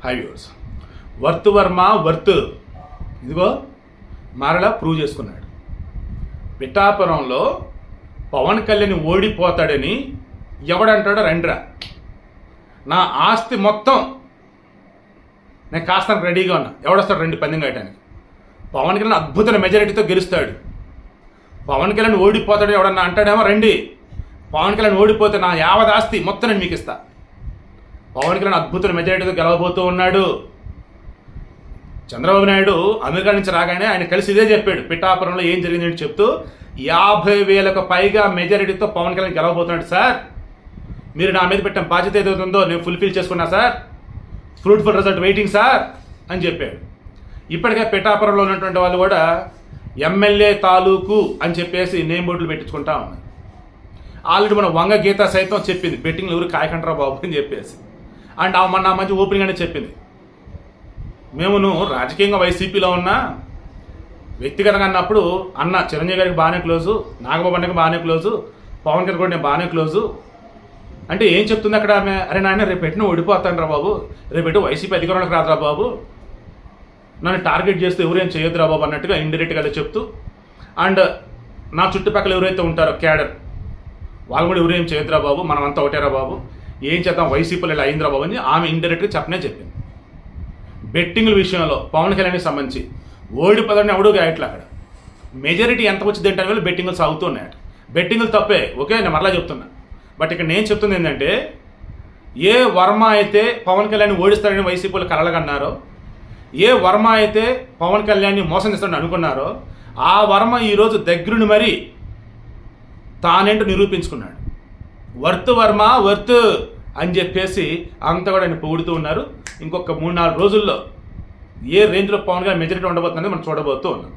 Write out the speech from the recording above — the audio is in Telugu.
High viewers. వర్త్ వర్మ ఇదిగో మరలా ప్రూవ్ చేసుకున్నాడు. పిఠాపురంలో పవన్ కళ్యాణ్ ఓడిపోతాడని ఎవడంటాడో రండిరా, నా ఆస్తి మొత్తం నేను కాస్తానికి రెడీగా ఉన్నా, ఎవడొస్తాడు రండి పందెం కాయటానికి. పవన్ కళ్యాణ్ అద్భుతమైన మెజారిటీతో గెలుస్తాడు. పవన్ కళ్యాణ్ ఓడిపోతాడు ఎవడన్నా అంటాడేమో రండి, పవన్ కళ్యాణ్ ఓడిపోతే నా యావత్ ఆస్తి మొత్తం నేను మీకు ఇస్తా. పవన్ కళ్యాణ్ అద్భుతమైన మెజారిటీతో గెలవబోతూ ఉన్నాడు. చంద్రబాబు నాయుడు అమెరికా నుంచి రాగానే ఆయన కలిసి ఇదే చెప్పాడు, పిఠాపురంలో ఏం జరిగిందని చెప్తూ 50,000కు పైగా మెజారిటీతో పవన్ కళ్యాణ్ గెలవబోతున్నాడు సార్, మీరు నా మీద పెట్టిన బాధ్యత ఏదైతుందో నేను ఫుల్ఫిల్ చేసుకున్నా sir, fruitful result waiting sir అని చెప్పాడు. ఇప్పటికే పిఠాపురంలో ఉన్నటువంటి వాళ్ళు కూడా ఎమ్మెల్యే తాలూకు అని చెప్పేసి నేమ్ బోర్డులు పెట్టించుకుంటా ఉన్నారు. ఆల్రెడీ మన వంగ గీత సైతం చెప్పింది బెట్టింగ్లు ఎవరు కాయకంటారా బాబు అని చెప్పేసి. అండ్ మన మంచి ఓపెనింగ్ అనే చెప్పింది, మేము రాజకీయంగా వైసీపీలో ఉన్నా వ్యక్తిగతంగా అన్నప్పుడు అన్న చిరంజీవి గారికి బాగానే క్లోజు, నాగబాబు అన్నకి బాగానే క్లోజు, పవన్ కళ్యాణ్ కూడా నేను బాగానే క్లోజు అంటే ఏం చెప్తుంది అక్కడ ఆమె, అరే నాయన రేపు పెట్టిన ఓడిపోతాను రా బాబు, రేపు పెట్టి వైసీపీ అధికారంలోకి రాదురా బాబు, నన్ను టార్గెట్ చేస్తూ ఎవరేం చేయొద్దురా బాబు అన్నట్టుగా ఇండైరెక్ట్గా అదే చెప్తూ, అండ్ నా చుట్టుపక్కల ఎవరైతే ఉంటారో క్యాడర్ వాళ్ళు కూడా ఎవరేం చేయొద్దురా బాబు, మనమంతా ఒకటేరా బాబు, ఏం చేద్దాం వైసీపీలో ఇలా అయిందిరా బాబు అని ఆమె ఇండైరెక్ట్గా చెప్పనే చెప్పింది. బెట్టింగ్ల విషయంలో పవన్ కళ్యాణ్కి సంబంధించి ఓడిపోదని ఎవడూ గాయట్లే, అక్కడ మెజారిటీ ఎంత వచ్చింది అంటే వాళ్ళు బెట్టింగ్లు సాగుతున్నాయట. బెట్టింగ్లు తప్పే, ఓకే నేను మరలా చెప్తున్నా. బట్ ఇక్కడ నేను చెప్తుంది ఏంటంటే, ఏ వర్మ అయితే పవన్ కళ్యాణ్ ఓడిస్తాడని వైసీపీలు కలలుగన్నారో, ఏ వర్మ అయితే పవన్ కళ్యాణ్ని మోసం చేస్తాడని అనుకున్నారో, ఆ వర్మ ఈరోజు దగ్గరుని మరీ తానేంటో నిరూపించుకున్నాడు. వర్మ అని చెప్పేసి అంతా కూడా ఆయన పొగుడుతూ ఉన్నారు. ఇంకొక 3-4 రోజుల్లో ఏ రేంజ్లో పవన్ కళ్యాణ్ మెజారిటీ ఉండబోతుందని మనం చూడబోతూ ఉన్నాం.